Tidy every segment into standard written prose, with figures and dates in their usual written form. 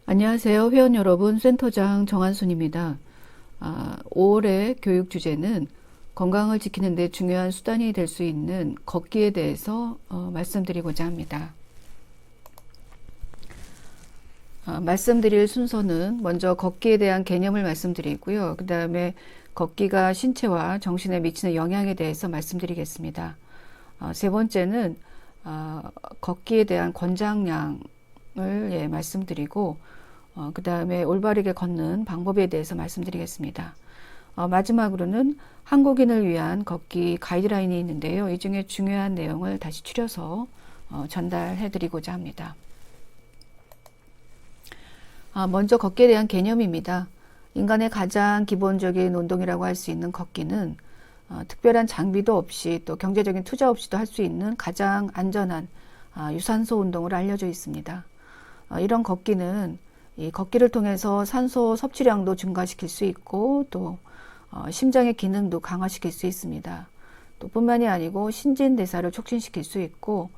안녕하세요. 회원 여러분, 센터장 정한순입니다. 5월의 교육 주제는 건강을 지키는 데 중요한 수단이 될 수 있는 걷기에 대해서 말씀드리고자 합니다. 말씀드릴 순서는 먼저 걷기에 대한 개념을 말씀드리고요. 그 다음에 걷기가 신체와 정신에 미치는 영향에 대해서 말씀드리겠습니다. 세 번째는 걷기에 대한 권장량을 말씀드리고 그 다음에 올바르게 걷는 방법에 대해서 말씀드리겠습니다. 마지막으로는 한국인을 위한 걷기 가이드라인이 있는데요. 이 중에 중요한 내용을 다시 추려서 전달해 드리고자 합니다. 먼저 걷기에 대한 개념입니다. 인간의 가장 기본적인 운동이라고 할 수 있는 걷기는 특별한 장비도 없이 또 경제적인 투자 없이도 할 수 있는 가장 안전한 유산소 운동으로 알려져 있습니다. 이런 걷기는 이 걷기를 통해서 산소 섭취량도 증가시킬 수 있고 또 심장의 기능도 강화시킬 수 있습니다. 또 뿐만이 아니고 신진대사를 촉진시킬 수 있고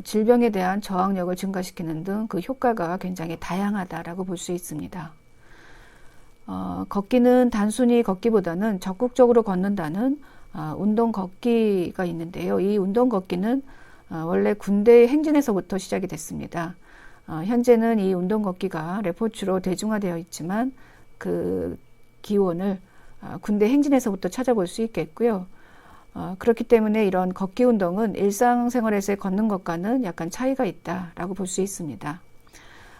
질병에 대한 저항력을 증가시키는 등 그 효과가 굉장히 다양하다라고 볼 수 있습니다. 걷기는 단순히 걷기보다는 적극적으로 걷는다는 운동 걷기가 있는데요. 이 운동 걷기는 원래 군대 행진에서부터 시작이 됐습니다. 현재는 이 운동 걷기가 레포츠로 대중화되어 있지만 그 기원을 군대 행진에서부터 찾아볼 수 있겠고요. 그렇기 때문에 이런 걷기 운동은 일상생활에서의 걷는 것과는 약간 차이가 있다라고 볼 수 있습니다.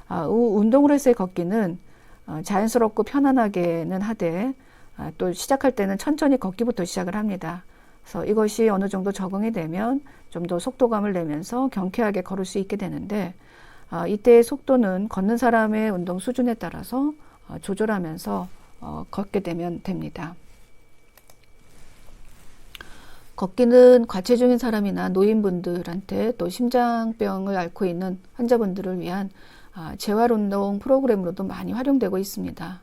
운동으로서의 걷기는 자연스럽고 편안하게는 하되 또 시작할 때는 천천히 걷기부터 시작을 합니다. 그래서 이것이 어느 정도 적응이 되면 좀 더 속도감을 내면서 경쾌하게 걸을 수 있게 되는데 이때의 속도는 걷는 사람의 운동 수준에 따라서 조절하면서 걷게 되면 됩니다. 걷기는 과체중인 사람이나 노인분들한테 또 심장병을 앓고 있는 환자분들을 위한 재활운동 프로그램으로도 많이 활용되고 있습니다.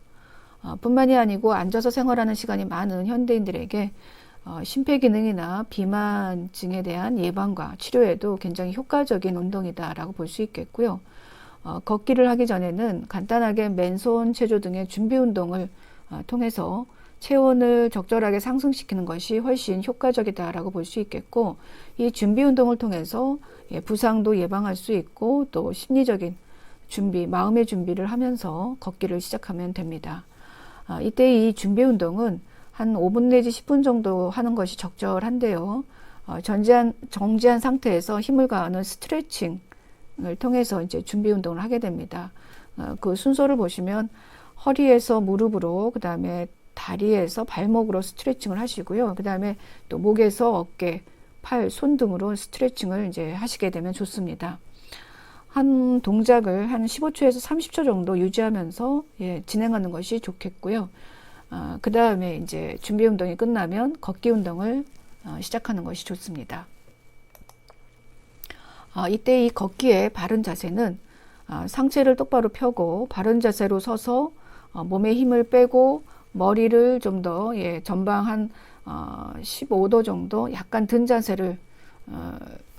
뿐만이 아니고 앉아서 생활하는 시간이 많은 현대인들에게 심폐기능이나 비만증에 대한 예방과 치료에도 굉장히 효과적인 운동이다라고 볼 수 있겠고요. 걷기를 하기 전에는 간단하게 맨손 체조 등의 준비 운동을 통해서 체온을 적절하게 상승시키는 것이 훨씬 효과적이다라고 볼 수 있겠고, 이 준비 운동을 통해서 부상도 예방할 수 있고 또 심리적인 준비, 마음의 준비를 하면서 걷기를 시작하면 됩니다. 이때 이 준비 운동은 한 5분 내지 10분 정도 하는 것이 적절한데요. 정지한 상태에서 힘을 가하는 스트레칭을 통해서 이제 준비 운동을 하게 됩니다. 그 순서를 보시면 허리에서 무릎으로, 그 다음에 다리에서 발목으로 스트레칭을 하시고요. 그 다음에 또 목에서 어깨, 팔, 손 등으로 스트레칭을 이제 하시게 되면 좋습니다. 한 동작을 한 15초에서 30초 정도 유지하면서 진행하는 것이 좋겠고요. 그 다음에 이제 준비 운동이 끝나면 걷기 운동을 시작하는 것이 좋습니다. 이때 이 걷기의 바른 자세는 상체를 똑바로 펴고 바른 자세로 서서 몸에 힘을 빼고 머리를 좀 더 전방 한 15도 정도 약간 든 자세를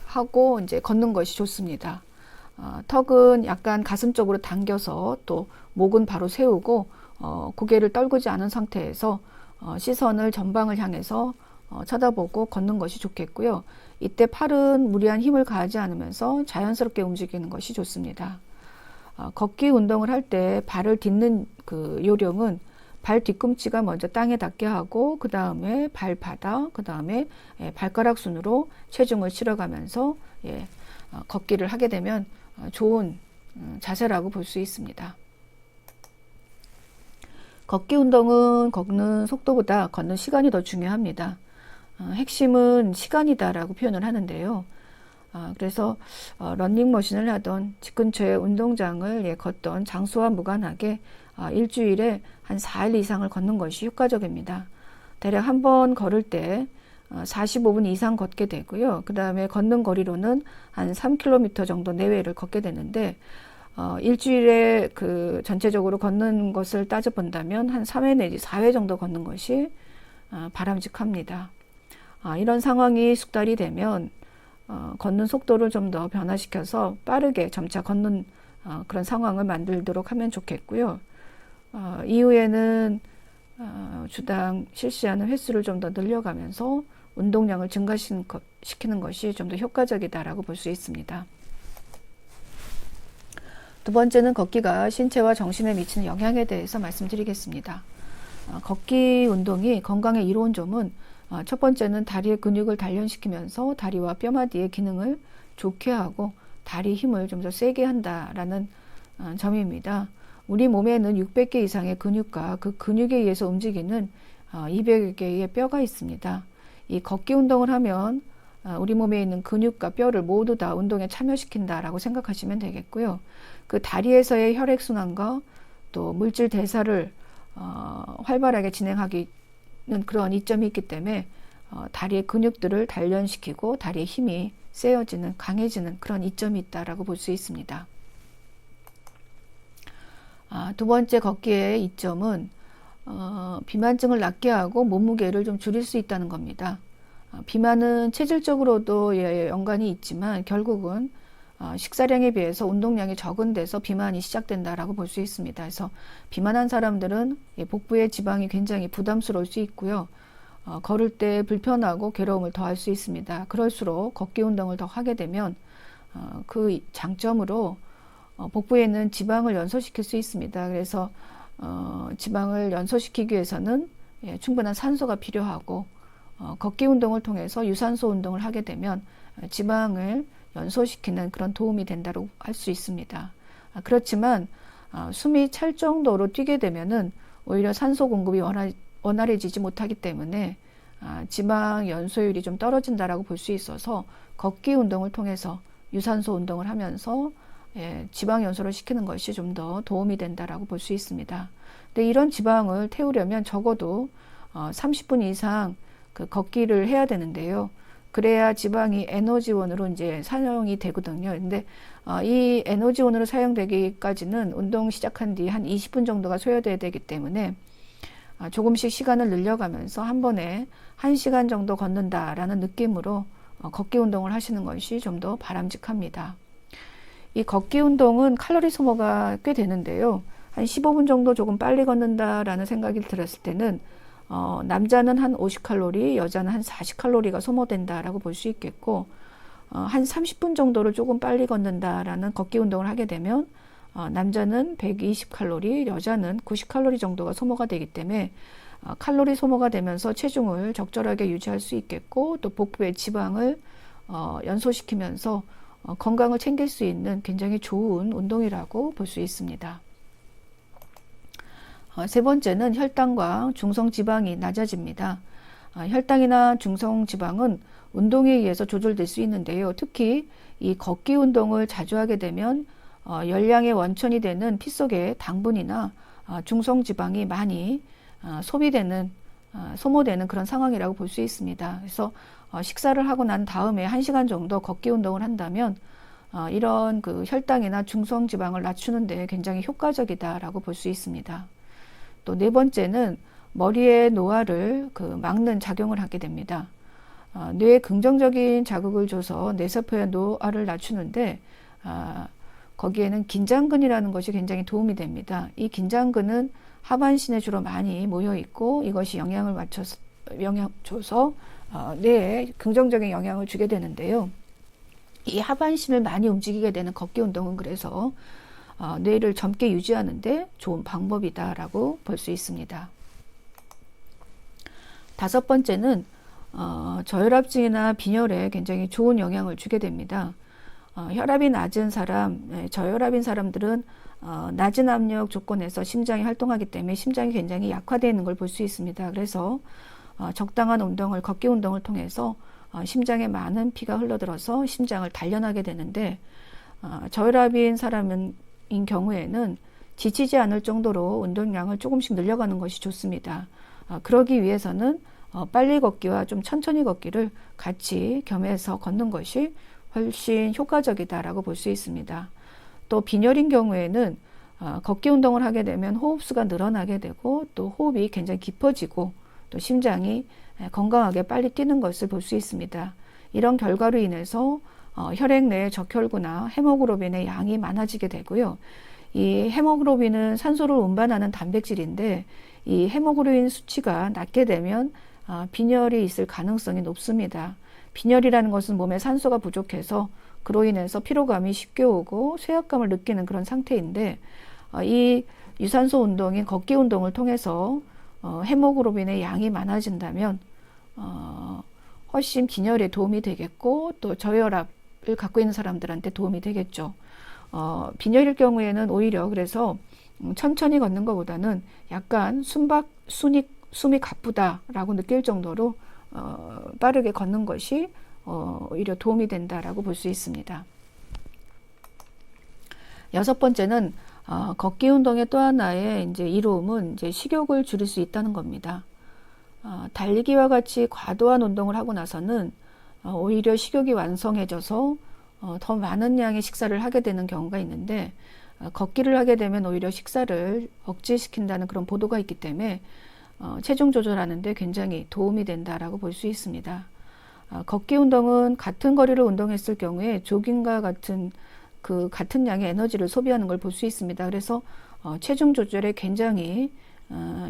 하고 이제 걷는 것이 좋습니다. 턱은 약간 가슴 쪽으로 당겨서 또 목은 바로 세우고 고개를 떨구지 않은 상태에서 시선을 전방을 향해서 쳐다보고 걷는 것이 좋겠고요. 이때 팔은 무리한 힘을 가하지 않으면서 자연스럽게 움직이는 것이 좋습니다. 걷기 운동을 할 때 발을 딛는 그 요령은 발 뒤꿈치가 먼저 땅에 닿게 하고 그 다음에 발바닥, 그 다음에 발가락 순으로 체중을 실어가면서 걷기를 하게 되면 좋은 자세라고 볼 수 있습니다. 걷기 운동은 걷는 속도보다 걷는 시간이 더 중요합니다. 핵심은 시간이다라고 표현을 하는데요. 그래서 러닝머신을 하던 집 근처의 운동장을 걷던 장소와 무관하게 일주일에 한 4일 이상을 걷는 것이 효과적입니다. 대략 한 번 걸을 때 45분 이상 걷게 되고요. 그 다음에 걷는 거리로는 한 3km 정도 내외를 걷게 되는데 일주일에 그 전체적으로 걷는 것을 따져본다면 한 3회 내지 4회 정도 걷는 것이 바람직합니다. 이런 상황이 숙달이 되면 걷는 속도를 좀 더 변화시켜서 빠르게 점차 걷는 그런 상황을 만들도록 하면 좋겠고요. 이후에는 주당 실시하는 횟수를 좀 더 늘려가면서 운동량을 증가시키는 것이 좀 더 효과적이다라고 볼 수 있습니다. 두 번째는 걷기가 신체와 정신에 미치는 영향에 대해서 말씀드리겠습니다. 걷기 운동이 건강에 이로운 점은 첫 번째는 다리의 근육을 단련시키면서 다리와 뼈마디의 기능을 좋게 하고 다리 힘을 좀 더 세게 한다라는 점입니다. 우리 몸에는 600개 이상의 근육과 그 근육에 의해서 움직이는 200여 개의 뼈가 있습니다. 이 걷기 운동을 하면 우리 몸에 있는 근육과 뼈를 모두 다 운동에 참여시킨다라고 생각하시면 되겠고요. 그 다리에서의 혈액순환과 또 물질 대사를 활발하게 진행하기는 그런 이점이 있기 때문에 다리의 근육들을 단련시키고 다리의 힘이 세어지는, 강해지는 그런 이점이 있다라고 볼 수 있습니다. 두 번째 걷기의 이점은 비만증을 낫게 하고 몸무게를 좀 줄일 수 있다는 겁니다. 비만은 체질적으로도 연관이 있지만 결국은 식사량에 비해서 운동량이 적은 데서 비만이 시작된다라고 볼 수 있습니다. 그래서 비만한 사람들은 복부의 지방이 굉장히 부담스러울 수 있고요. 걸을 때 불편하고 괴로움을 더할 수 있습니다. 그럴수록 걷기 운동을 더 하게 되면 그 장점으로 복부에 있는 지방을 연소시킬 수 있습니다. 그래서 지방을 연소시키기 위해서는 충분한 산소가 필요하고 걷기 운동을 통해서 유산소 운동을 하게 되면 지방을 연소시키는 그런 도움이 된다고 할 수 있습니다. 그렇지만 숨이 찰 정도로 뛰게 되면은 오히려 산소 공급이 원활해지지 못하기 때문에 지방 연소율이 좀 떨어진다라고 볼 수 있어서 걷기 운동을 통해서 유산소 운동을 하면서 지방 연소를 시키는 것이 좀 더 도움이 된다라고 볼 수 있습니다. 근데 이런 지방을 태우려면 적어도 30분 이상 그 걷기를 해야 되는데요. 그래야 지방이 에너지원으로 이제 사용이 되거든요. 근데 이 에너지원으로 사용되기까지는 운동 시작한 뒤 한 20분 정도가 소요돼야 되기 때문에 조금씩 시간을 늘려가면서 한 번에 1시간 정도 걷는다라는 느낌으로 걷기 운동을 하시는 것이 좀 더 바람직합니다. 이 걷기 운동은 칼로리 소모가 꽤 되는데요. 한 15분 정도 조금 빨리 걷는다라는 생각이 들었을 때는 남자는 한 50칼로리, 여자는 한 40칼로리가 소모된다라고 볼 수 있겠고 한 30분 정도를 조금 빨리 걷는다라는 걷기 운동을 하게 되면 남자는 120칼로리, 여자는 90칼로리 정도가 소모가 되기 때문에 칼로리 소모가 되면서 체중을 적절하게 유지할 수 있겠고 또 복부의 지방을 연소시키면서 건강을 챙길 수 있는 굉장히 좋은 운동이라고 볼 수 있습니다. 세 번째는 혈당과 중성지방이 낮아집니다. 혈당이나 중성지방은 운동에 의해서 조절될 수 있는데요. 특히 이 걷기 운동을 자주 하게 되면 열량의 원천이 되는 피 속의 당분이나 중성지방이 많이 소모되는 그런 상황이라고 볼 수 있습니다. 그래서 식사를 하고 난 다음에 1시간 정도 걷기 운동을 한다면 이런 그 혈당이나 중성지방을 낮추는 데 굉장히 효과적이다라고 볼 수 있습니다. 또 네 번째는 머리의 노화를 막는 작용을 하게 됩니다. 뇌에 긍정적인 자극을 줘서 뇌세포의 노화를 낮추는데 거기에는 긴장근이라는 것이 굉장히 도움이 됩니다. 이 긴장근은 하반신에 주로 많이 모여 있고 이것이 영향을 줘서 뇌에 긍정적인 영향을 주게 되는데요. 이 하반신을 많이 움직이게 되는 걷기 운동은 그래서 뇌를 젊게 유지하는데 좋은 방법이다라고 볼 수 있습니다. 다섯 번째는 저혈압증이나 빈혈에 굉장히 좋은 영향을 주게 됩니다. 혈압이 낮은 사람, 저혈압인 사람들은 낮은 압력 조건에서 심장이 활동하기 때문에 심장이 굉장히 약화되어 있는 걸 볼 수 있습니다. 그래서 적당한 운동을, 걷기 운동을 통해서 심장에 많은 피가 흘러들어서 심장을 단련하게 되는데 저혈압인 사람인 경우에는 지치지 않을 정도로 운동량을 조금씩 늘려가는 것이 좋습니다. 그러기 위해서는 빨리 걷기와 좀 천천히 걷기를 같이 겸해서 걷는 것이 훨씬 효과적이다라고 볼 수 있습니다. 또 빈혈인 경우에는 걷기 운동을 하게 되면 호흡수가 늘어나게 되고 또 호흡이 굉장히 깊어지고 또 심장이 건강하게 빨리 뛰는 것을 볼 수 있습니다. 이런 결과로 인해서 혈액 내 적혈구나 헤모글로빈의 양이 많아지게 되고요. 이 헤모글로빈은 산소를 운반하는 단백질인데 이 헤모글로빈 수치가 낮게 되면 빈혈이 있을 가능성이 높습니다. 빈혈이라는 것은 몸에 산소가 부족해서 그로 인해서 피로감이 쉽게 오고 쇠약감을 느끼는 그런 상태인데 이 유산소 운동인 걷기 운동을 통해서 헤모글로빈의 양이 많아진다면 훨씬 빈혈에 도움이 되겠고 또 저혈압을 갖고 있는 사람들한테 도움이 되겠죠. 빈혈일 경우에는 오히려 그래서 천천히 걷는 것보다는 약간 숨이 가쁘다라고 느낄 정도로 빠르게 걷는 것이 오히려 도움이 된다라고 볼 수 있습니다. 여섯 번째는 걷기 운동의 또 하나의 이제 이로움은 이제 식욕을 줄일 수 있다는 겁니다. 달리기와 같이 과도한 운동을 하고 나서는 오히려 식욕이 완성해져서 더 많은 양의 식사를 하게 되는 경우가 있는데 걷기를 하게 되면 오히려 식사를 억제시킨다는 그런 보도가 있기 때문에 체중 조절하는 데 굉장히 도움이 된다라고 볼 수 있습니다. 걷기 운동은 같은 거리를 운동했을 경우에 조깅과 같은 양의 에너지를 소비하는 걸 볼 수 있습니다. 그래서 체중 조절에 굉장히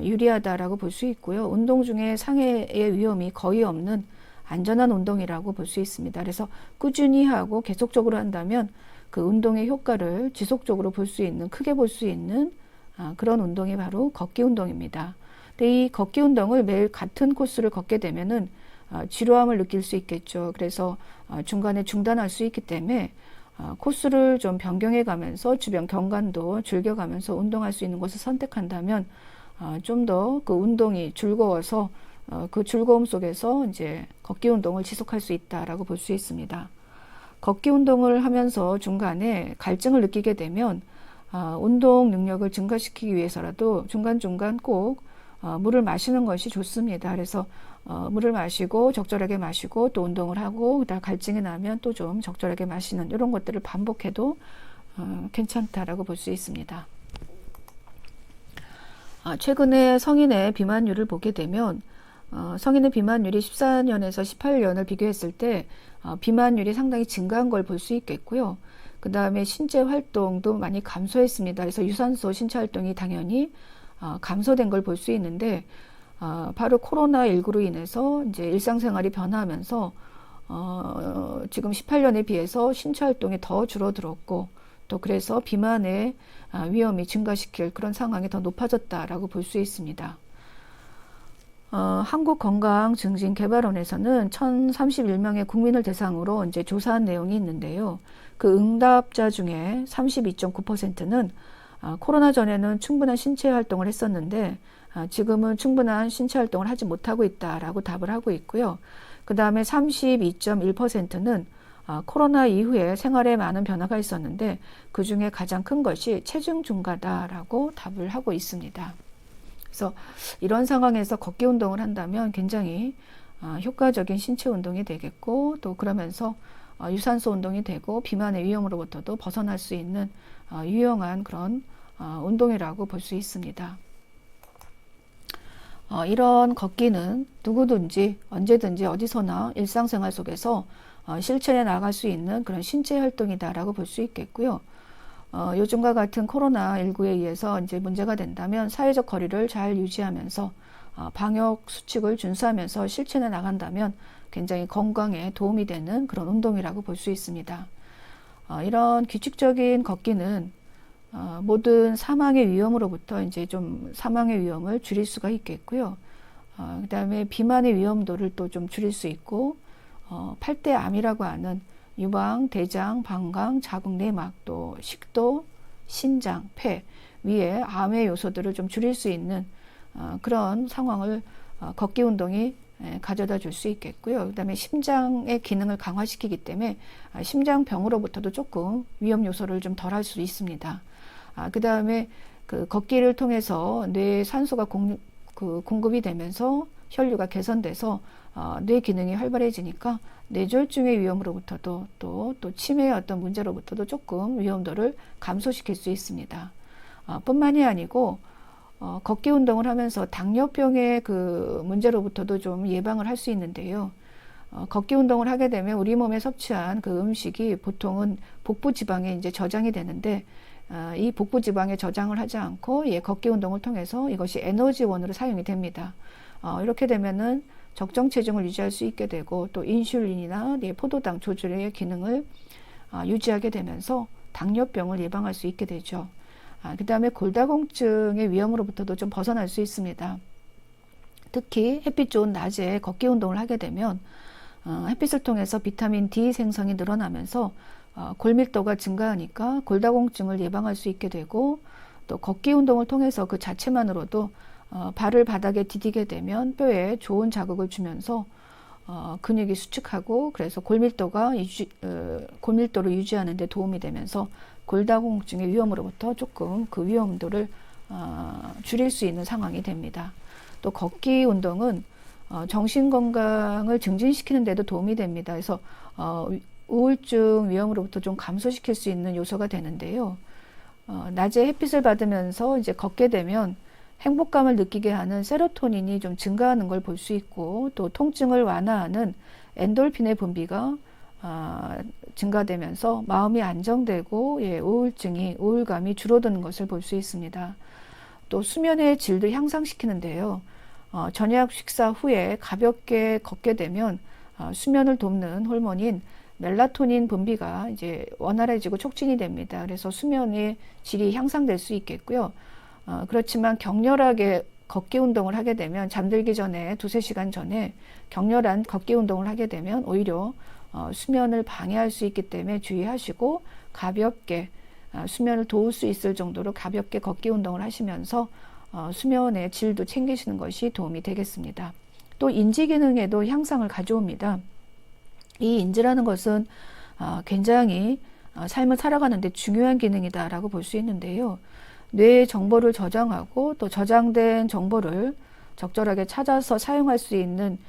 유리하다라고 볼 수 있고요. 운동 중에 상해의 위험이 거의 없는 안전한 운동이라고 볼 수 있습니다. 그래서 꾸준히 하고 계속적으로 한다면 그 운동의 효과를 지속적으로 볼 수 있는, 크게 볼 수 있는 그런 운동이 바로 걷기 운동입니다. 근데 이 걷기 운동을 매일 같은 코스를 걷게 되면은 지루함을 느낄 수 있겠죠. 그래서 중간에 중단할 수 있기 때문에 코스를 좀 변경해 가면서 주변 경관도 즐겨가면서 운동할 수 있는 곳을 선택한다면 좀 더 그 운동이 즐거워서 그 즐거움 속에서 이제 걷기 운동을 지속할 수 있다라고 볼 수 있습니다. 걷기 운동을 하면서 중간에 갈증을 느끼게 되면 운동 능력을 증가시키기 위해서라도 중간중간 꼭 물을 마시는 것이 좋습니다. 그래서 물을 마시고 적절하게 마시고 또 운동을 하고 그다음 갈증이 나면 또 좀 적절하게 마시는 이런 것들을 반복해도 괜찮다라고 볼 수 있습니다. 최근에 성인의 비만율을 보게 되면 성인의 비만율이 14년에서 18년을 비교했을 때 비만율이 상당히 증가한 걸 볼 수 있겠고요. 그 다음에 신체 활동도 많이 감소했습니다. 그래서 유산소 신체 활동이 당연히 감소된 걸 볼 수 있는데 바로 코로나19로 인해서 이제 일상생활이 변화하면서 지금 18년에 비해서 신체 활동이 더 줄어들었고 또 그래서 비만의 위험이 증가시킬 그런 상황이 더 높아졌다라고 볼 수 있습니다. 한국건강증진개발원에서는 1031명의 국민을 대상으로 이제 조사한 내용이 있는데요. 그 응답자 중에 32.9%는 코로나 전에는 충분한 신체 활동을 했었는데 지금은 충분한 신체 활동을 하지 못하고 있다라고 답을 하고 있고요. 그 다음에 32.1%는 코로나 이후에 생활에 많은 변화가 있었는데 그 중에 가장 큰 것이 체중 증가다라고 답을 하고 있습니다. 그래서 이런 상황에서 걷기 운동을 한다면 굉장히 효과적인 신체 운동이 되겠고 또 그러면서 유산소 운동이 되고 비만의 위험으로부터도 벗어날 수 있는 유용한 그런 운동이라고 볼 수 있습니다. 이런 걷기는 누구든지 언제든지 어디서나 일상생활 속에서 실천해 나갈 수 있는 그런 신체 활동이다라고 볼 수 있겠고요. 요즘과 같은 코로나19에 의해서 이제 문제가 된다면 사회적 거리를 잘 유지하면서 방역 수칙을 준수하면서 실천해 나간다면 굉장히 건강에 도움이 되는 그런 운동이라고 볼 수 있습니다. 이런 규칙적인 걷기는 모든 사망의 위험으로부터 이제 좀 사망의 위험을 줄일 수가 있겠고요. 그 다음에 비만의 위험도를 또 좀 줄일 수 있고, 8대 암이라고 하는 유방, 대장, 방광, 자궁, 내막, 또 식도, 신장, 폐 위에 암의 요소들을 좀 줄일 수 있는 그런 상황을 걷기 운동이 가져다 줄 수 있겠고요. 그 다음에 심장의 기능을 강화시키기 때문에 심장병으로부터도 조금 위험 요소를 좀 덜할 수 있습니다. 그 다음에 그 걷기를 통해서 뇌에 산소가 공급이 되면서 혈류가 개선돼서 뇌 기능이 활발해지니까 뇌졸중의 위험으로부터도 또 치매의 어떤 문제로부터도 조금 위험도를 감소시킬 수 있습니다. 뿐만이 아니고 걷기 운동을 하면서 당뇨병의 그 문제로부터도 좀 예방을 할 수 있는데요. 걷기 운동을 하게 되면 우리 몸에 섭취한 그 음식이 보통은 복부 지방에 이제 저장이 되는데, 이 복부 지방에 저장을 하지 않고 걷기 운동을 통해서 이것이 에너지원으로 사용이 됩니다. 이렇게 되면은 적정 체중을 유지할 수 있게 되고, 또 인슐린이나 포도당 조절의 기능을 유지하게 되면서 당뇨병을 예방할 수 있게 되죠. 그 다음에 골다공증의 위험으로부터도 좀 벗어날 수 있습니다. 특히 햇빛 좋은 낮에 걷기 운동을 하게 되면 햇빛을 통해서 비타민 D 생성이 늘어나면서 골밀도가 증가하니까 골다공증을 예방할 수 있게 되고, 또 걷기 운동을 통해서 그 자체만으로도 발을 바닥에 디디게 되면 뼈에 좋은 자극을 주면서 근육이 수축하고, 그래서 골밀도를 유지하는 데 도움이 되면서 골다공증의 위험으로부터 조금 그 위험도를 줄일 수 있는 상황이 됩니다. 또 걷기 운동은 정신 건강을 증진시키는 데도 도움이 됩니다. 그래서 우울증 위험으로부터 좀 감소시킬 수 있는 요소가 되는데요. 낮에 햇빛을 받으면서 이제 걷게 되면 행복감을 느끼게 하는 세로토닌이 좀 증가하는 걸 볼 수 있고, 또 통증을 완화하는 엔돌핀의 분비가 증가되면서 마음이 안정되고 우울감이 줄어드는 것을 볼 수 있습니다. 또 수면의 질도 향상시키는데요. 저녁 식사 후에 가볍게 걷게 되면 수면을 돕는 호르몬인 멜라토닌 분비가 이제 원활해지고 촉진이 됩니다. 그래서 수면의 질이 향상될 수 있겠고요. 그렇지만 격렬하게 걷기 운동을 하게 되면, 잠들기 전에 2~3시간 전에 격렬한 걷기 운동을 하게 되면 오히려 수면을 방해할 수 있기 때문에 주의하시고, 가볍게 수면을 도울 수 있을 정도로 가볍게 걷기 운동을 하시면서 수면의 질도 챙기시는 것이 도움이 되겠습니다. 또 인지 기능에도 향상을 가져옵니다. 이 인지라는 것은 굉장히 삶을 살아가는 데 중요한 기능이다라고 볼 수 있는데요. 뇌의 정보를 저장하고, 또 저장된 정보를 적절하게 찾아서 사용할 수 있는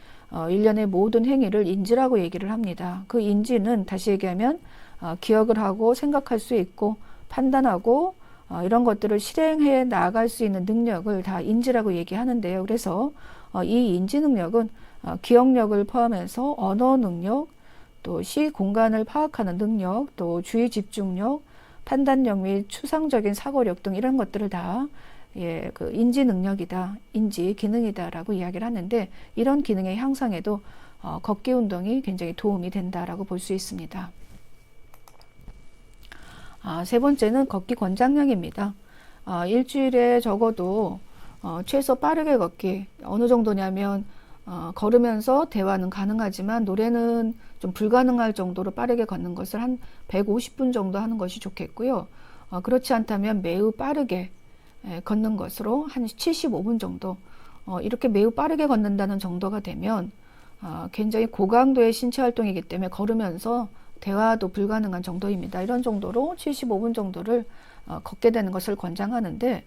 일련의 모든 행위를 인지라고 얘기를 합니다. 그 인지는 다시 얘기하면 기억을 하고 생각할 수 있고 판단하고 이런 것들을 실행해 나갈 수 있는 능력을 다 인지라고 얘기하는데요. 그래서 이 인지 능력은 기억력을 포함해서 언어 능력, 또 시 공간을 파악하는 능력, 또 주의 집중력, 판단력 및 추상적인 사고력 등 이런 것들을 다 그 인지 능력이다, 인지 기능이다라고 이야기를 하는데, 이런 기능의 향상에도 걷기 운동이 굉장히 도움이 된다라고 볼 수 있습니다. 세 번째는 걷기 권장량입니다. 일주일에 적어도 최소 빠르게 걷기, 어느 정도냐면 걸으면서 대화는 가능하지만 노래는 좀 불가능할 정도로 빠르게 걷는 것을 한 150분 정도 하는 것이 좋겠고요. 그렇지 않다면 매우 빠르게 걷는 것으로 한 75분 정도, 이렇게 매우 빠르게 걷는다는 정도가 되면 굉장히 고강도의 신체 활동이기 때문에 걸으면서 대화도 불가능한 정도입니다. 이런 정도로 75분 정도를 걷게 되는 것을 권장하는데,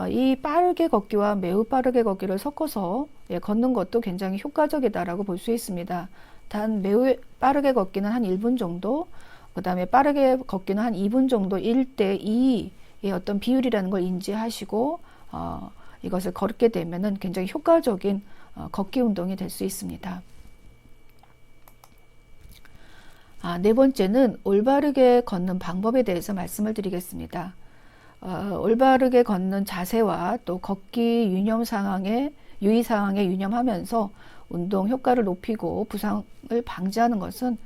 이 빠르게 걷기와 매우 빠르게 걷기를 섞어서 걷는 것도 굉장히 효과적이다라고 볼 수 있습니다. 단 매우 빠르게 걷기는 한 1분 정도, 그 다음에 빠르게 걷기는 한 2분 정도, 1대2의 어떤 비율이라는 걸 인지하시고 이것을 걷게 되면은 굉장히 효과적인 걷기 운동이 될 수 있습니다. 네 번째는 올바르게 걷는 방법에 대해서 말씀을 드리겠습니다. 올바르게 걷는 자세와 또 걷기 유념 상황에 유의 사항에 유념하면서 운동 효과를 높이고 부상을 방지하는 것은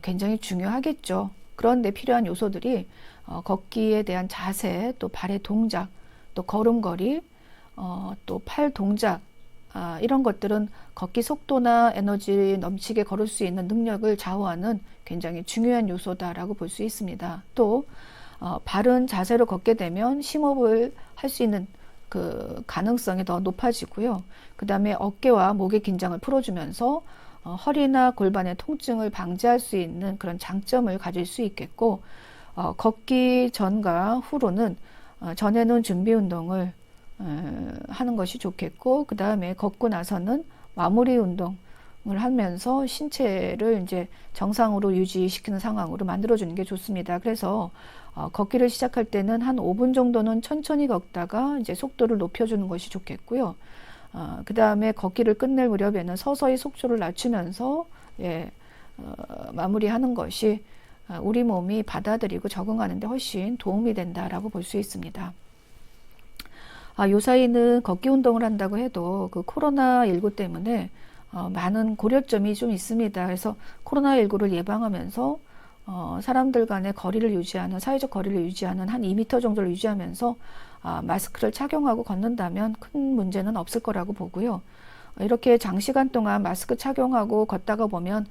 굉장히 중요하겠죠. 그런데 필요한 요소들이 걷기에 대한 자세, 또 발의 동작, 또 걸음걸이, 또 팔 동작, 이런 것들은 걷기 속도나 에너지 넘치게 걸을 수 있는 능력을 좌우하는 굉장히 중요한 요소다라고 볼 수 있습니다. 또 바른 자세로 걷게 되면 심호흡을 할 수 있는 그 가능성이 더 높아지고요. 그 다음에 어깨와 목의 긴장을 풀어주면서 허리나 골반의 통증을 방지할 수 있는 그런 장점을 가질 수 있겠고, 걷기 전과 후로는 전에는 준비 운동을 하는 것이 좋겠고, 그 다음에 걷고 나서는 마무리 운동을 하면서 신체를 이제 정상으로 유지시키는 상황으로 만들어주는 게 좋습니다. 그래서 걷기를 시작할 때는 한 5분 정도는 천천히 걷다가 이제 속도를 높여주는 것이 좋겠고요. 그 다음에 걷기를 끝낼 무렵에는 서서히 속도를 낮추면서 마무리하는 것이 우리 몸이 받아들이고 적응하는 데 훨씬 도움이 된다라고 볼 수 있습니다. 요사이는 걷기 운동을 한다고 해도 그 코로나19 때문에 많은 고려점이 좀 있습니다. 그래서 코로나19를 예방하면서 사람들 간의 거리를 유지하는, 사회적 거리를 유지하는 한 2m 정도를 유지하면서 마스크를 착용하고 걷는다면 큰 문제는 없을 거라고 보고요. 이렇게 장시간 동안 마스크 착용하고 걷다가 보면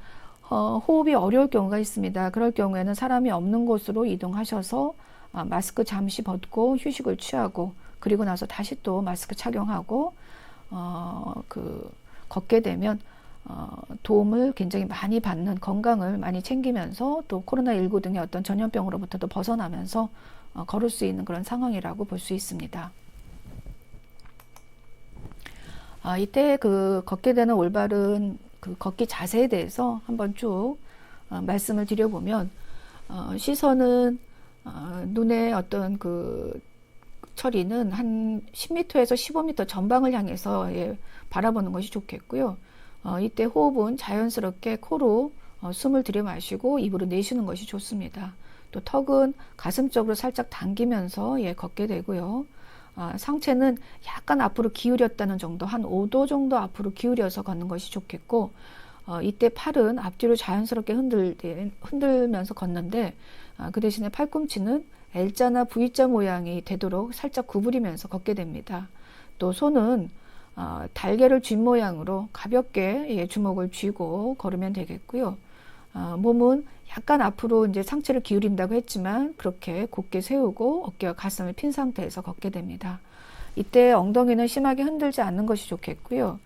호흡이 어려울 경우가 있습니다. 그럴 경우에는 사람이 없는 곳으로 이동하셔서 마스크 잠시 벗고 휴식을 취하고, 그리고 나서 다시 또 마스크 착용하고 걷게 되면 도움을 굉장히 많이 받는, 건강을 많이 챙기면서 또 코로나19 등의 어떤 전염병으로부터도 벗어나면서 걸을 수 있는 그런 상황이라고 볼 수 있습니다. 이때 걷게 되는 올바른 걷기 자세에 대해서 한번 쭉 말씀을 드려보면, 시선은 눈의 어떤 처리는 한 10m에서 15m 전방을 향해서 바라보는 것이 좋겠고요. 이때 호흡은 자연스럽게 코로 숨을 들이마시고 입으로 내쉬는 것이 좋습니다. 또 턱은 가슴 쪽으로 살짝 당기면서 걷게 되고요. 상체는 약간 앞으로 기울였다는 정도, 한 5도 정도 앞으로 기울여서 걷는 것이 좋겠고, 이때 팔은 앞뒤로 자연스럽게 흔들면서 걷는데, 그 대신에 팔꿈치는 L자나 V자 모양이 되도록 살짝 구부리면서 걷게 됩니다. 또 손은 달걀을 쥔 모양으로 가볍게 주먹을 쥐고 걸으면 되겠고요. 몸은 약간 앞으로 이제 상체를 기울인다고 했지만 그렇게 곧게 세우고 어깨와 가슴을 핀 상태에서 걷게 됩니다. 이때 엉덩이는 심하게 흔들지 않는 것이 좋겠고요.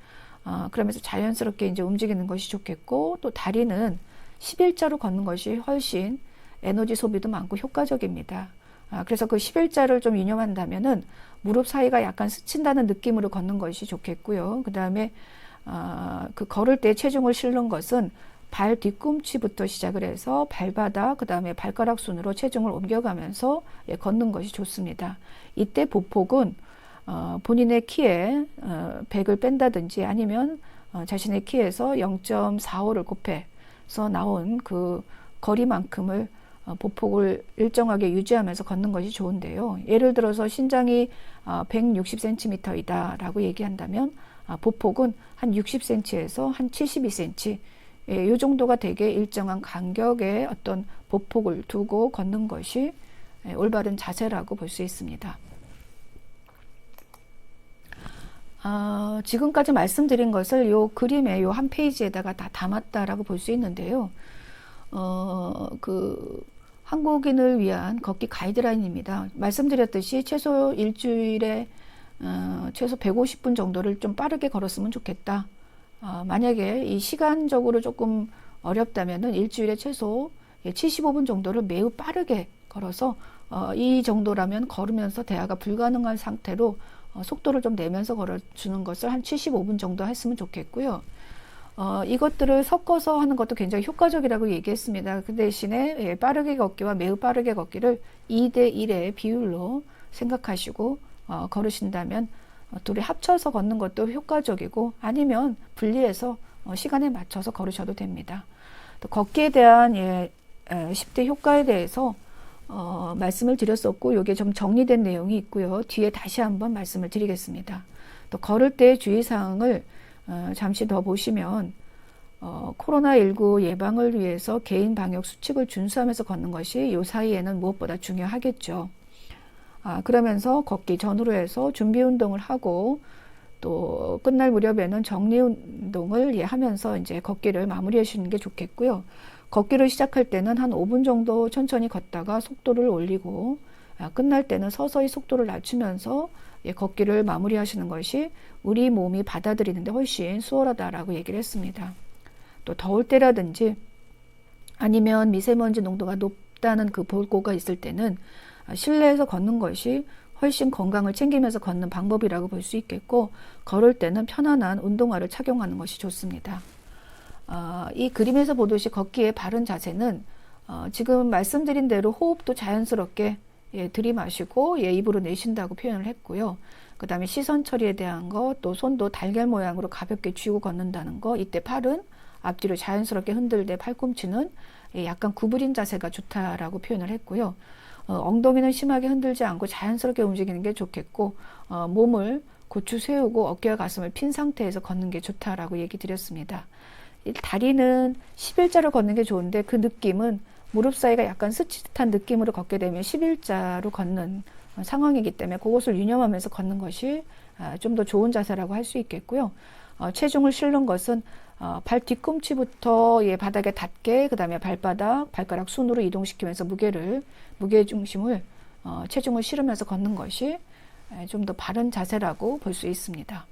그러면서 자연스럽게 이제 움직이는 것이 좋겠고, 또 다리는 11자로 걷는 것이 훨씬 에너지 소비도 많고 효과적입니다. 그래서 그 11자를 좀 유념한다면은 무릎 사이가 약간 스친다는 느낌으로 걷는 것이 좋겠고요. 그 다음에 걸을 때 체중을 실는 것은 발 뒤꿈치부터 시작을 해서 발바닥, 그 다음에 발가락 순으로 체중을 옮겨가면서 걷는 것이 좋습니다. 이때 보폭은 본인의 키에 100을 뺀다든지 아니면 자신의 키에서 0.45를 곱해서 나온 그 거리만큼을 보폭을 일정하게 유지하면서 걷는 것이 좋은데요. 예를 들어서 신장이 160cm이다 라고 얘기한다면 보폭은 한 60cm에서 한 72cm, 이 정도가 되게 일정한 간격의 어떤 보폭을 두고 걷는 것이 올바른 자세라고 볼 수 있습니다. 지금까지 말씀드린 것을 요 그림의 요 한 페이지에다가 다 담았다라고 볼 수 있는데요. 한국인을 위한 걷기 가이드라인입니다. 말씀드렸듯이 최소 일주일에 최소 150분 정도를 좀 빠르게 걸었으면 좋겠다. 만약에 이 시간적으로 조금 어렵다면은 일주일에 최소 75분 정도를 매우 빠르게 걸어서 이 정도라면 걸으면서 대화가 불가능한 상태로 속도를 좀 내면서 걸어주는 것을 한 75분 정도 했으면 좋겠고요. 이것들을 섞어서 하는 것도 굉장히 효과적이라고 얘기했습니다. 그 대신에 빠르게 걷기와 매우 빠르게 걷기를 2대1의 비율로 생각하시고 걸으신다면 둘이 합쳐서 걷는 것도 효과적이고, 아니면 분리해서 시간에 맞춰서 걸으셔도 됩니다. 또 걷기에 대한 10대 효과에 대해서 말씀을 드렸었고, 이게 좀 정리된 내용이 있고요. 뒤에 다시 한번 말씀을 드리겠습니다. 또 걸을 때 주의사항을 잠시 더 보시면 코로나19 예방을 위해서 개인 방역 수칙을 준수하면서 걷는 것이 이 사이에는 무엇보다 중요하겠죠. 그러면서 걷기 전후로 해서 준비 운동을 하고 또 끝날 무렵에는 정리 운동을 하면서 이제 걷기를 마무리해 주시는 게 좋겠고요. 걷기를 시작할 때는 한 5분 정도 천천히 걷다가 속도를 올리고, 끝날 때는 서서히 속도를 낮추면서 걷기를 마무리하시는 것이 우리 몸이 받아들이는데 훨씬 수월하다라고 얘기를 했습니다. 또 더울 때라든지 아니면 미세먼지 농도가 높다는 그 보고가 있을 때는 실내에서 걷는 것이 훨씬 건강을 챙기면서 걷는 방법이라고 볼 수 있겠고, 걸을 때는 편안한 운동화를 착용하는 것이 좋습니다. 이 그림에서 보듯이 걷기의 바른 자세는 지금 말씀드린 대로 호흡도 자연스럽게 들이마시고 입으로 내쉰다고 표현을 했고요. 그 다음에 시선 처리에 대한 거, 또 손도 달걀 모양으로 가볍게 쥐고 걷는다는 거, 이때 팔은 앞뒤로 자연스럽게 흔들되 팔꿈치는 약간 구부린 자세가 좋다라고 표현을 했고요. 엉덩이는 심하게 흔들지 않고 자연스럽게 움직이는 게 좋겠고, 몸을 고추 세우고 어깨와 가슴을 핀 상태에서 걷는 게 좋다라고 얘기 드렸습니다. 다리는 11자로 걷는 게 좋은데 그 느낌은 무릎 사이가 약간 스치듯한 느낌으로 걷게 되면 11자로 걷는 상황이기 때문에 그것을 유념하면서 걷는 것이 좀 더 좋은 자세라고 할 수 있겠고요. 체중을 실는 것은 발 뒤꿈치부터 바닥에 닿게, 그 다음에 발바닥, 발가락 순으로 이동시키면서 무게 중심을 체중을 실으면서 걷는 것이 좀 더 바른 자세라고 볼 수 있습니다.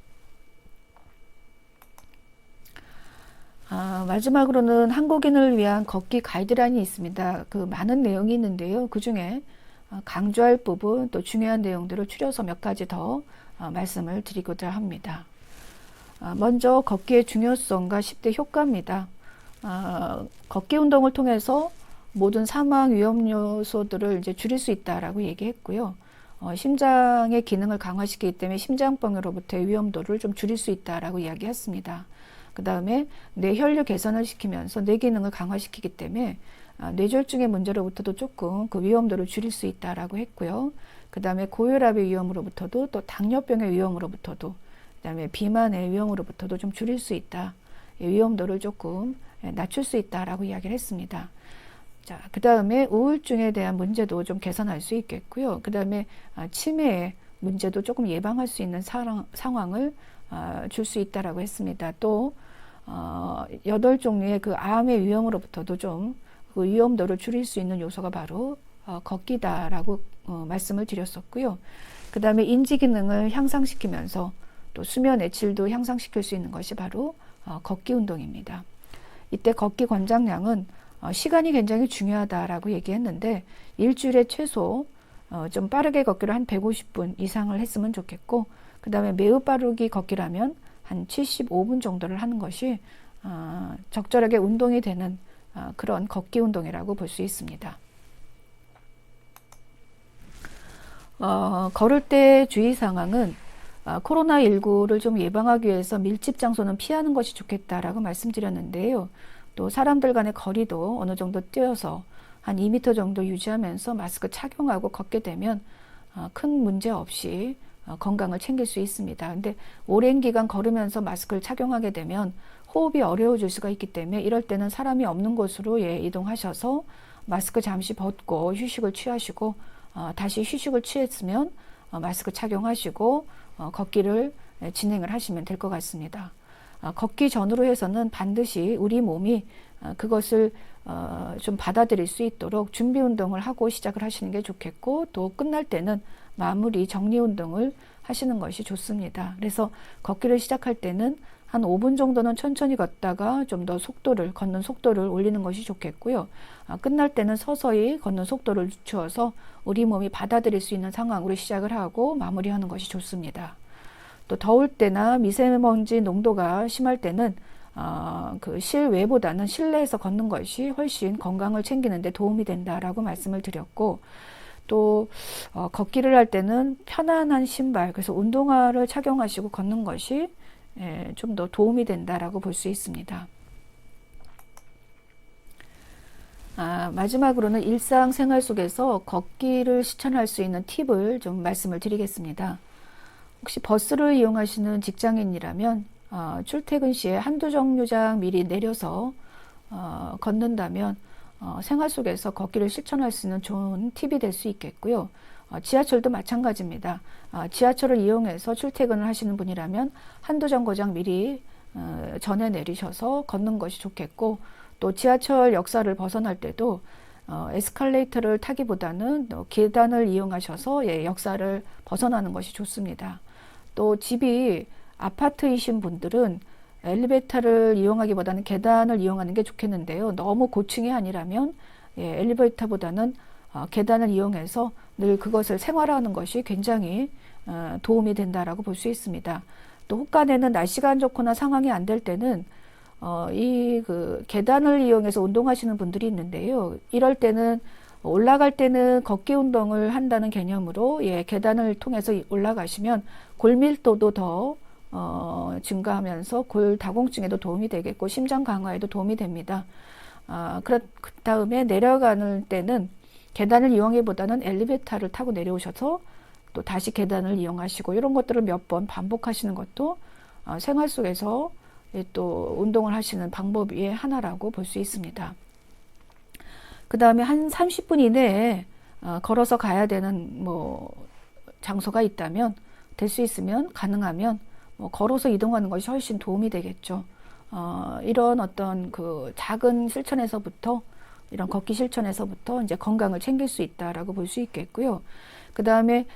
마지막으로는 한국인을 위한 걷기 가이드라인이 있습니다. 그 많은 내용이 있는데요. 그 중에 강조할 부분 또 중요한 내용들을 추려서 몇 가지 더 말씀을 드리고자 합니다. 먼저 걷기의 중요성과 10대 효과입니다. 걷기 운동을 통해서 모든 사망 위험 요소들을 이제 줄일 수 있다라고 얘기했고요. 심장의 기능을 강화시키기 때문에 심장병으로부터의 위험도를 좀 줄일 수 있다라고 이야기했습니다. 그 다음에 뇌혈류 개선을 시키면서 뇌 기능을 강화시키기 때문에 뇌졸중의 문제로부터도 조금 그 위험도를 줄일 수 있다라고 했고요. 그 다음에 고혈압의 위험으로부터도 또 당뇨병의 위험으로부터도 그 다음에 비만의 위험으로부터도 좀 줄일 수 있다. 위험도를 조금 낮출 수 있다라고 이야기를 했습니다. 자, 그 다음에 우울증에 대한 문제도 좀 개선할 수 있겠고요. 그 다음에 치매의 문제도 조금 예방할 수 있는 상황을 줄 수 있다라고 했습니다. 또 8종류의 그 암의 위험으로부터도 좀 그 위험도를 줄일 수 있는 요소가 바로 걷기다라고 말씀을 드렸었고요. 그 다음에 인지 기능을 향상시키면서 또 수면의 질도 향상시킬 수 있는 것이 바로 걷기 운동입니다. 이때 걷기 권장량은 시간이 굉장히 중요하다라고 얘기했는데 일주일에 최소 좀 빠르게 걷기를 한 150분 이상을 했으면 좋겠고, 그 다음에 매우 빠르게 걷기라면 한 75분 정도를 하는 것이 적절하게 운동이 되는 그런 걷기 운동이라고 볼 수 있습니다. 걸을 때 주의사항은 코로나19를 좀 예방하기 위해서 밀집 장소는 피하는 것이 좋겠다라고 말씀드렸는데요. 또 사람들 간의 거리도 어느 정도 띄어서 한 2m 정도 유지하면서 마스크 착용하고 걷게 되면 큰 문제 없이 건강을 챙길 수 있습니다. 근데 오랜 기간 걸으면서 마스크를 착용하게 되면 호흡이 어려워질 수가 있기 때문에 이럴 때는 사람이 없는 곳으로 이동하셔서 마스크 잠시 벗고 휴식을 취하시고 다시 휴식을 취했으면 마스크 착용하시고 걷기를 진행을 하시면 될 것 같습니다. 걷기 전후로 해서는 반드시 우리 몸이 그것을 좀 받아들일 수 있도록 준비 운동을 하고 시작을 하시는 게 좋겠고, 또 끝날 때는 마무리 정리 운동을 하시는 것이 좋습니다. 그래서 걷기를 시작할 때는 한 5분 정도는 천천히 걷다가 좀 더 걷는 속도를 올리는 것이 좋겠고요. 끝날 때는 서서히 걷는 속도를 늦추어서 우리 몸이 받아들일 수 있는 상황으로 시작을 하고 마무리하는 것이 좋습니다. 또 더울 때나 미세먼지 농도가 심할 때는 그 실외보다는 실내에서 걷는 것이 훨씬 건강을 챙기는 데 도움이 된다라고 말씀을 드렸고, 또 걷기를 할 때는 편안한 신발, 그래서 운동화를 착용하시고 걷는 것이 좀 더 도움이 된다라고 볼 수 있습니다. 마지막으로는 일상생활 속에서 걷기를 실천할 수 있는 팁을 좀 말씀을 드리겠습니다. 혹시 버스를 이용하시는 직장인이라면 출퇴근 시에 한두 정류장 미리 내려서 걷는다면 생활 속에서 걷기를 실천할 수 있는 좋은 팁이 될 수 있겠고요. 지하철도 마찬가지입니다. 지하철을 이용해서 출퇴근을 하시는 분이라면 한두 정거장 미리 전에 내리셔서 걷는 것이 좋겠고, 또 지하철 역사를 벗어날 때도 에스컬레이터를 타기보다는 계단을 이용하셔서 역사를 벗어나는 것이 좋습니다. 또 집이 아파트이신 분들은 엘리베이터를 이용하기보다는 계단을 이용하는 게 좋겠는데요. 너무 고층이 아니라면 엘리베이터보다는 계단을 이용해서 늘 그것을 생활화하는 것이 굉장히 도움이 된다라고 볼 수 있습니다. 또 혹간에는 날씨가 안 좋거나 상황이 안 될 때는 그 계단을 이용해서 운동하시는 분들이 있는데요. 이럴 때는 올라갈 때는 걷기 운동을 한다는 개념으로 계단을 통해서 올라가시면 골밀도도 더 증가하면서 골다공증에도 도움이 되겠고 심장 강화에도 도움이 됩니다. 그 다음에 내려가는 때는 계단을 이용하기보다는 엘리베이터를 타고 내려오셔서 또 다시 계단을 이용하시고 이런 것들을 몇 번 반복하시는 것도 생활 속에서 또 운동을 하시는 방법의 하나라고 볼 수 있습니다. 그 다음에 한 30분 이내에 걸어서 가야 되는 장소가 있다면 될 수 있으면 가능하면 걸어서 이동하는 것이 훨씬 도움이 되겠죠. 이런 어떤 그 작은 실천에서부터 이런 걷기 실천에서부터 이제 건강을 챙길 수 있다라고 볼 수 있겠고요. 그 다음에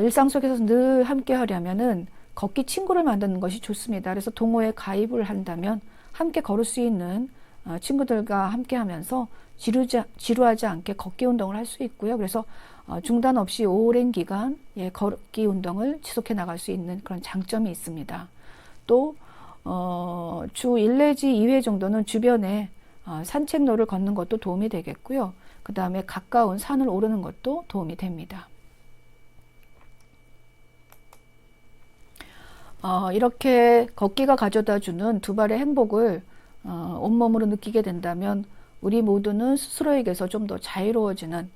일상 속에서 늘 함께 하려면은 걷기 친구를 만드는 것이 좋습니다. 그래서 동호회 가입을 한다면 함께 걸을 수 있는 친구들과 함께 하면서 지루하지 않게 걷기 운동을 할 수 있고요. 그래서 중단 없이 오랜 기간 걷기 운동을 지속해 나갈 수 있는 그런 장점이 있습니다. 또 주 1 내지 2회 정도는 주변에 산책로를 걷는 것도 도움이 되겠고요. 그 다음에 가까운 산을 오르는 것도 도움이 됩니다. 이렇게 걷기가 가져다주는 두 발의 행복을 온몸으로 느끼게 된다면 우리 모두는 스스로에게서 좀 더 자유로워지는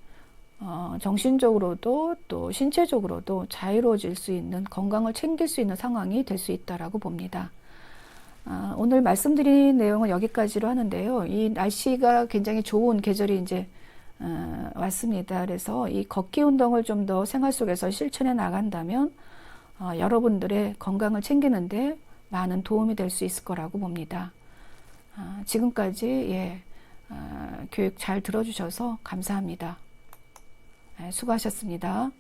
정신적으로도 또 신체적으로도 자유로워질 수 있는 건강을 챙길 수 있는 상황이 될 수 있다라고 봅니다. 오늘 말씀드린 내용은 여기까지로 하는데요. 이 날씨가 굉장히 좋은 계절이 이제 왔습니다. 그래서 이 걷기 운동을 좀 더 생활 속에서 실천해 나간다면 여러분들의 건강을 챙기는데 많은 도움이 될 수 있을 거라고 봅니다. 지금까지 교육 잘 들어주셔서 감사합니다. 수고하셨습니다.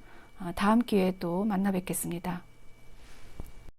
다음 기회에 또 만나 뵙겠습니다.